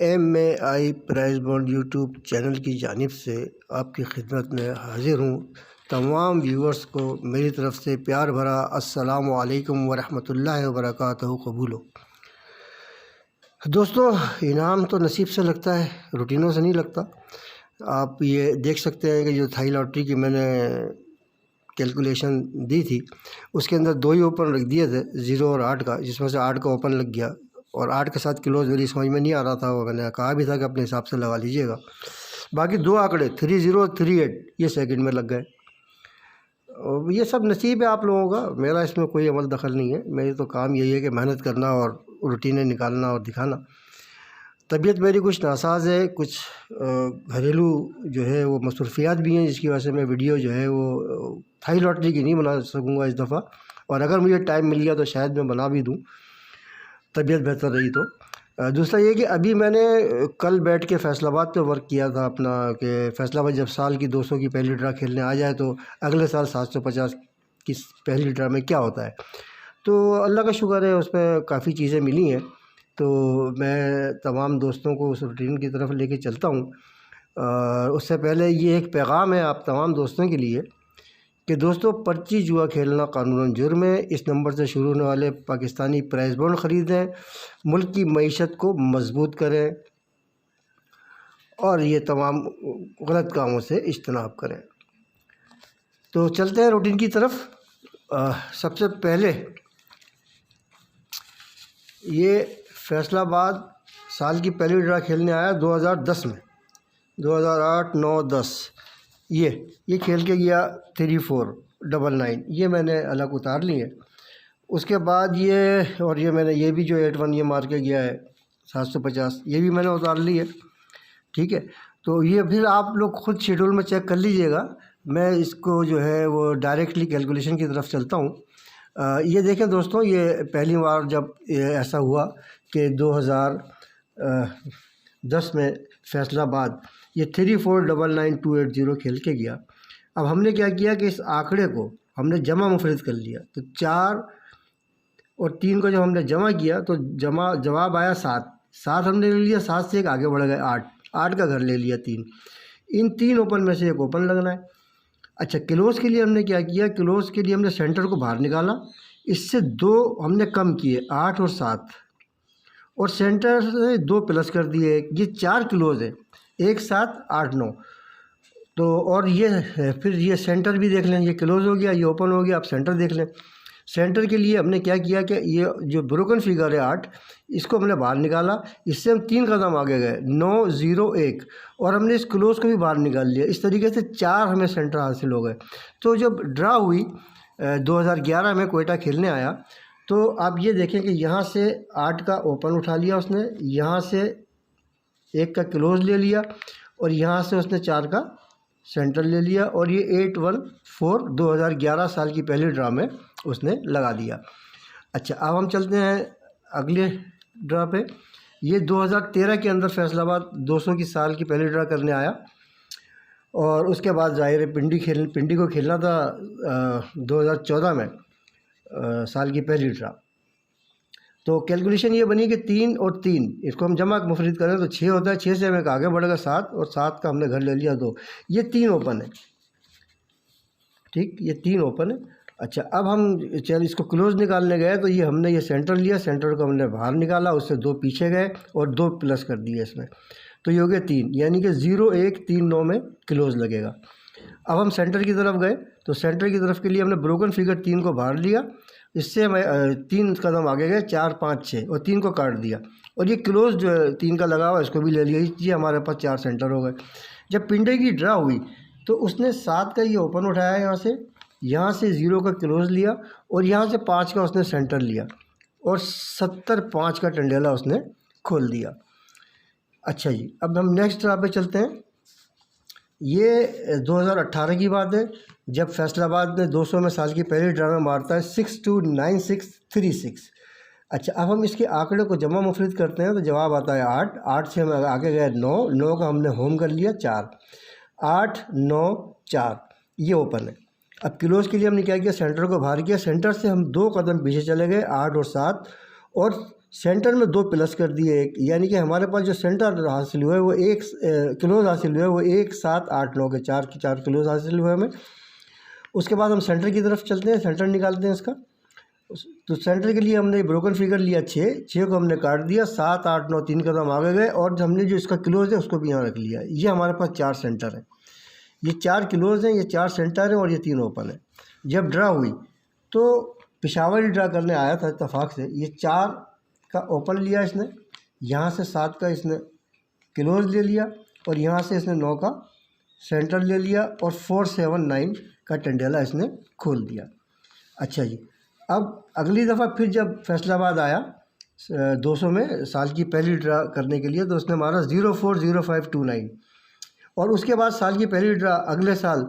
MAI prize bond YouTube channel की जानिब से आपकी खिदमत में हाज़िर हूँ। तमाम व्यूवर्स को मेरी तरफ़ से प्यार भरा अस्सलामु अलैकुम वरहमतुल्लाहि वबरकातुहू कबूल हो। दोस्तों, इनाम तो नसीब से लगता है, रूटीनों से नहीं लगता। आप ये देख सकते हैं कि जो थाई लॉटरी की मैंने कैलकुलेशन दी थी, उसके अंदर 2 ही ओपन रख दिए थे, 0 और 8 का, जिसमें से 8 का ओपन लग गया और 8 के साथ क्लोज मेरी समझ में नहीं आ रहा था। वो मैंने कहा भी था कि अपने हिसाब से लगा लीजिएगा। बाकी 2 आंकड़े 30 और 38 ये सेकंड में लग गए। और ये सब नसीब है आप लोगों का, मेरा इसमें कोई अमल दखल नहीं है। मेरी तो काम यही है कि मेहनत करना और रूटीनें निकालना और दिखाना। तबीयत मेरी कुछ नासाज है, कुछ घरेलू जो है वो मसरूफियात भी हैं, जिसकी वजह से मैं वीडियो जो है वो थाई लॉटरी की नहीं बना सकूँगा इस दफ़ा। और अगर मुझे टाइम मिल गया तो शायद मैं बना भी दूँ, तबीयत बेहतर रही तो। दूसरा ये कि अभी मैंने कल बैठ के फैसलाबाद पे वर्क किया था अपना, कि फैसलाबाद जब साल की 200 की पहली ड्रा खेलने आ जाए तो अगले साल 750 की पहली ड्रा में क्या होता है। तो अल्लाह का शुक्र है, उसमें काफ़ी चीज़ें मिली हैं। तो मैं तमाम दोस्तों को उस रूटीन की तरफ लेके चलता हूँ। उससे पहले ये एक पैगाम है आप तमाम दोस्तों के लिए कि दोस्तों, पर्ची जुआ खेलना कानूनन जुर्म है। इस नंबर से शुरू होने वाले पाकिस्तानी प्राइज़ बॉन्ड ख़रीदें, मुल्क की मईशत को मजबूत करें और ये तमाम गलत कामों से इज्तनाब करें। तो चलते हैं रूटीन की तरफ। सबसे पहले ये फैसलाबाद साल की पहली ड्रा खेलने आया 2010 में, 2008, 9, 10 ये खेल के गया 3499। ये मैंने अलग उतार ली है। उसके बाद ये मैंने ये भी जो 81 ये मार के गया है 750, ये भी मैंने उतार ली है। ठीक है, तो ये फिर आप लोग खुद शेड्यूल में चेक कर लीजिएगा। मैं इसको जो है वो डायरेक्टली कैलकुलेशन की तरफ चलता हूँ। ये देखें दोस्तों, ये पहली बार जब ऐसा हुआ कि 2010 में फैसलाबाद ये 3499,280 खेल के गया। अब हमने क्या किया कि इस आंकड़े को हमने जमा मुफरद कर लिया। तो 4 और 3 को जब हमने जमा किया तो जवाब आया 7 हमने ले लिया। 7 से एक आगे बढ़ गए 8 का घर ले लिया 3। इन 3 ओपन में से एक ओपन लगना है। अच्छा, क्लोज के लिए हमने क्या किया, क्लोज के लिए हमने सेंटर को बाहर निकाला, इससे 2 हमने कम किए 8 और 7, और सेंटर से 2 प्लस कर दिए। ये 4 क्लोज है, 1, 7, 8, 9। तो और ये फिर ये सेंटर भी देख लें, ये क्लोज हो गया, ये ओपन हो गया। आप सेंटर देख लें। सेंटर के लिए हमने क्या किया कि ये जो ब्रोकन फिगर है 8, इसको हमने बाहर निकाला, इससे हम 3 कदम आगे गए 9, 0, 1, और हमने इस क्लोज को भी बाहर निकाल लिया। इस तरीके से 4 हमें सेंटर हासिल हो गए। तो जब ड्रा हुई 2011 में कोयटा खेलने आया, तो आप ये देखें कि यहाँ से 8 का ओपन उठा लिया उसने, यहाँ से 1 का क्लोज ले लिया, और यहाँ से उसने 4 का सेंटर ले लिया, और ये 814 2011 साल की पहली ड्रा में उसने लगा दिया। अच्छा, अब हम चलते हैं अगले ड्रा पे। ये 2013 के अंदर फैसलाबाद 200 की साल की पहली ड्रा करने आया, और उसके बाद ज़ाहिर है पिंडी को खेलना था 2014 में साल की पहली ड्रा। तो कैलकुलेशन ये बनी कि 3 और 3 इसको हम जमा मुफरद करें तो 6 होता है। 6 से हमें आगे बढ़ेगा 7, और 7 का हमने घर ले लिया 2। ये 3 ओपन है। ठीक, ये 3 ओपन है। अच्छा, अब हम चल इसको क्लोज निकालने गए तो ये हमने ये सेंटर लिया, सेंटर को हमने बाहर निकाला, उससे 2 पीछे गए और 2 प्लस कर दिए इसमें। तो ये हो गया 3, यानी कि 0, 1, 3, 9 में क्लोज लगेगा। अब हम सेंटर की तरफ गए, तो सेंटर की तरफ के लिए हमने ब्रोकन फिगर 3 को बाहर लिया, इससे हमें 3 कदम आगे गए 4, 5, 6, और 3 को काट दिया, और ये क्लोज जो है 3 का लगा हुआ इसको भी ले लिया। ये हमारे पास 4 सेंटर हो गए। जब पिंडे की ड्रा हुई तो उसने 7 का ये ओपन उठाया, यहाँ से 0 का क्लोज लिया, और यहाँ से 5 का उसने सेंटर लिया, और 70-5 का टंडेला उसने खोल दिया। अच्छा जी, अब हम नेक्स्ट ड्रा पे चलते हैं। ये 2018 की बात है, जब फैसलाबाद ने 200 में साल की पहली ड्रा में मारता है 629636। अच्छा, अब हम इसके आंकड़े को जमा मुफरद करते हैं तो जवाब आता है 8। 8 से हम आगे गए 9, 9 का हमने होम कर लिया 4, 8, 9, 4, ये ओपन है। अब क्लोज के लिए हमने क्या किया, सेंटर को बाहर किया, सेंटर से हम 2 कदम पीछे चले गए 8 और 7, और सेंटर में 2 प्लस कर दिए एक, यानी कि हमारे पास जो सेंटर हासिल हुआ है वो 1 किलोज हासिल हुआ है, वो 1 7 8 9 के 4 किलोज हासिल हुए हमें। उसके बाद हम सेंटर की तरफ चलते हैं, सेंटर निकालते हैं इसका। तो सेंटर के लिए हमने ब्रोकन फिगर लिया 6 को हमने काट दिया, 7 8 9 3 कदम आगे गए और हमने जो इसका क्लोज है उसको भी यहाँ रख लिया। ये हमारे पास 4 सेंटर हैं, ये 4 क्लोज हैं, ये 4 सेंटर हैं और ये 3 ओपन है। जब ड्रा हुई तो पेशावर ही ड्रा करने आया था इत्तेफाक से, ये 4 का ओपन लिया इसने, यहाँ से 7 का इसने क्लोज ले लिया और यहाँ से इसने 9 का सेंटर ले लिया और 4 7 9 का टंडेला इसने खोल दिया। अच्छा जी, अब अगली दफ़ा फिर जब फैसलाबाद आया 200 में साल की पहली ड्रा करने के लिए, तो उसने मारा 040529 और उसके बाद साल की पहली ड्रा अगले साल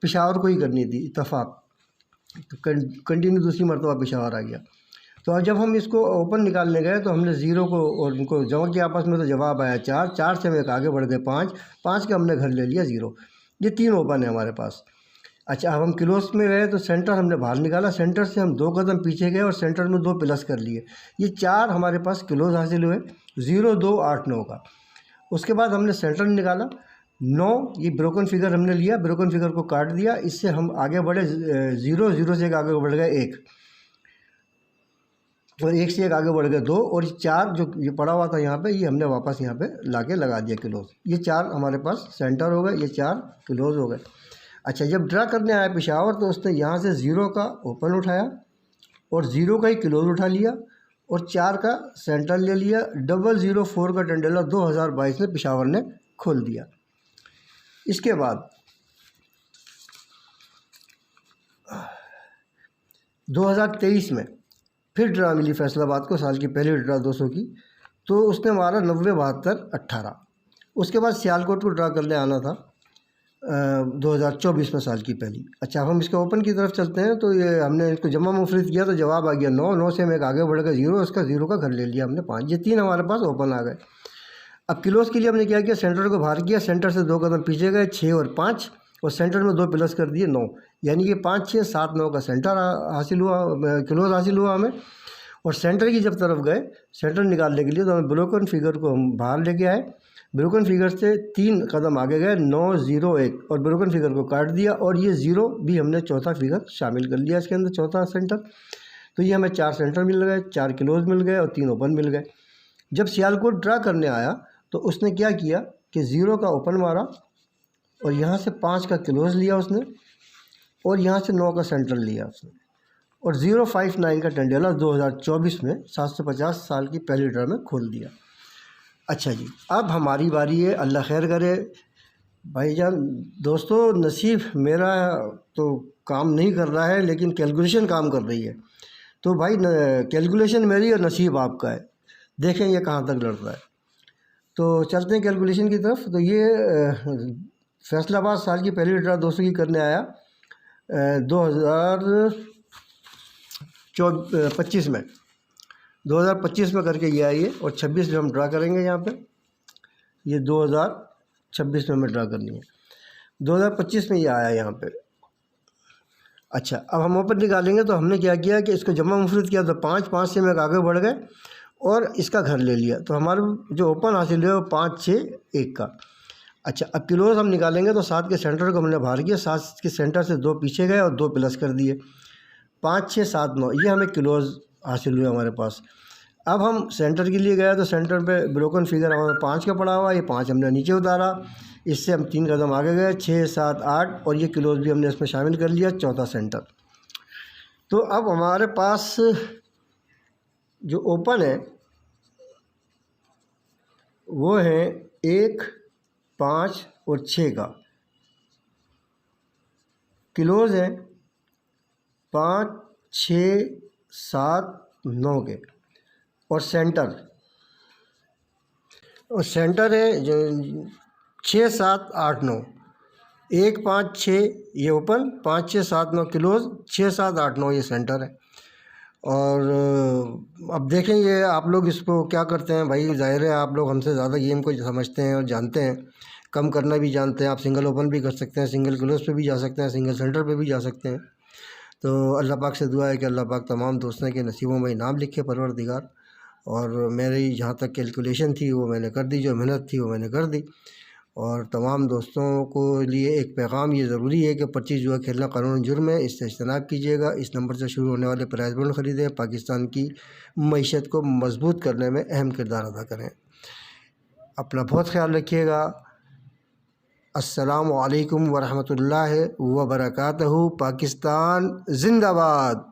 पेशावर को ही करनी थी इत्तेफाक, तो कंटिन्यू दूसरी मरतबा पेशावर आ गया। तो जब हम इसको ओपन निकालने गए तो हमने 0 को और इनको जमा किया आपस में, तो जवाब आया 4 से हम एक आगे बढ़ गए 5 का हमने घर ले लिया 0। ये 3 ओपन है हमारे पास। अच्छा, अब हम क्लोज में गए तो सेंटर हमने बाहर निकाला, सेंटर से हम 2 कदम पीछे गए और सेंटर में 2 प्लस कर लिए। ये 4 हमारे पास क्लोज हासिल हुए 0 2 8 9 का। उसके बाद हमने सेंटर निकाला 9, ये ब्रोकन फिगर हमने लिया, ब्रोकन फिगर को काट दिया, इससे हम आगे बढ़े 0 से एक आगे बढ़ गए 1 और 1 से एक आगे बढ़ गए 2 और 4 जो ये पड़ा हुआ था यहाँ पे, ये हमने वापस यहाँ पे लाके लगा दिया क्लोज। ये 4 हमारे पास सेंटर हो गए, ये 4 क्लोज हो गए। अच्छा, जब ड्रा करने आया पेशावर तो उसने यहाँ से 0 का ओपन उठाया और 0 का ही क्लोज उठा लिया और 4 का सेंटर ले लिया। 004 का टंडेला 2022 में पेशावर ने खोल दिया। इसके बाद 2023 में फिर ड्रा मिली फैसलाबाद को, साल की पहली ड्रा 200 की, तो उसने मारा 90 72 18। उसके बाद सियालकोट को ड्रा करने आना था 2024 में साल की पहली। अच्छा, हम इसके ओपन की तरफ चलते हैं, तो ये हमने इसको जमा मुफरत किया तो जवाब आ गया 9 से हम एक आगे बढ़ गए 0, उसका 0 का घर ले लिया हमने 5। ये 3 हमारे पास ओपन आ गए। अब क्लोज के लिए हमने क्या किया, सेंटर को बाहर किया, सेंटर से 2 कदम पीछे गए 6 और 5 और सेंटर में 2 प्लस कर दिए 9, यानी कि 5 6 7 9 का सेंटर हासिल हुआ, क्लोज हासिल हुआ हमें। और सेंटर की जब तरफ गए सेंटर निकालने के लिए तो हमें ब्रोकन फिगर को हम बाहर लेके आए, ब्रोकन फिगर से 3 कदम आगे गए 9 0 1 और ब्रोकन फिगर को काट दिया और ये 0 भी हमने चौथा फिगर शामिल कर लिया इसके अंदर, चौथा सेंटर। तो ये हमें 4 सेंटर मिल गए, 4 क्लोज मिल गए और 3 ओपन मिल गए। जब सियालकोट ड्रा करने आया तो उसने क्या किया कि 0 का ओपन मारा और यहाँ से 5 का क्लोज लिया उसने और यहाँ से 9 का सेंटर लिया उसने और 059 का टंडेला 2024 में 750 साल की पहली ड्रा में खोल दिया। अच्छा जी, अब हमारी बारी है, अल्लाह खैर करे भाईजान। दोस्तों, नसीब मेरा तो काम नहीं कर रहा है लेकिन कैलकुलेशन काम कर रही है। तो भाई कैलकुलेशन मेरी और नसीब आपका है, देखें ये कहाँ तक लड़ता है। तो चलते हैं कैलकुलेशन की तरफ। तो ये फैसलाबाद साल की पहली ड्रा 200 की करने आया 2025 में, 2025 में करके ये आई है और 26 में हम ड्रा करेंगे यहाँ पे। ये 2026 में हमें ड्रा करनी है, 2025 में ये आया यहाँ पे। अच्छा, अब हम ओपन निकालेंगे तो हमने क्या किया कि इसको जमा मुफरत किया तो 5 से हम आगे बढ़ गए और इसका घर ले लिया। तो हमारे जो ओपन हासिल हुआ 5 6 1 का। अच्छा, अब क्लोज हम निकालेंगे तो 7 के सेंटर को हमने बाहर किया, 7 के सेंटर से 2 पीछे गए और 2 प्लस कर दिए, 5 6 7 9, ये हमें क्लोज हासिल हुआ हमारे पास। अब हम सेंटर के लिए गए तो सेंटर पे ब्रोकन फिगर हमारा 5 का पड़ा हुआ, ये 5 हमने नीचे उतारा, इससे हम 3 कदम आगे गए 6 7 8 और ये क्लोज भी हमने इसमें शामिल कर लिया, चौथा सेंटर। तो अब हमारे पास जो ओपन है वो है 1 5 और 6 का, क्लोज है 5 6 7 9 के और सेंटर है जो 6 7 8 9, 1 5 6 ये ओपन, 5 6 7 9 क्लोज, 6 7 8 9 ये सेंटर है। और अब देखें ये आप लोग इसको क्या करते हैं भाई, जाहिर है आप लोग हमसे ज़्यादा गेम को समझते हैं और जानते हैं, कम करना भी जानते हैं। आप सिंगल ओपन भी कर सकते हैं, सिंगल क्लोज पे भी जा सकते हैं, सिंगल सेंटर पे भी जा सकते हैं। तो अल्लाह पाक से दुआ है कि अल्लाह पाक तमाम दोस्तों के नसीबों में इनाम लिखे परवरदिगार। और मेरी जहाँ तक कैलकुलेशन थी वो मैंने कर दी, जो मेहनत थी वो मैंने कर दी। और तमाम दोस्तों को लिए एक पैगाम ये ज़रूरी है कि पर्ची जुआ खेलना कानूनी जुर्म है, इससे इज्तनाब कीजिएगा। इस नंबर से शुरू होने वाले प्राइज़ बंड ख़रीदें, पाकिस्तान की मईशत को मजबूत करने में अहम किरदार अदा करें। अपना बहुत ख्याल रखिएगा। अस्सलामु अलैकुम वरहमतुल्लाहि व बरकातहू। पाकिस्तान ज़िंदाबाद।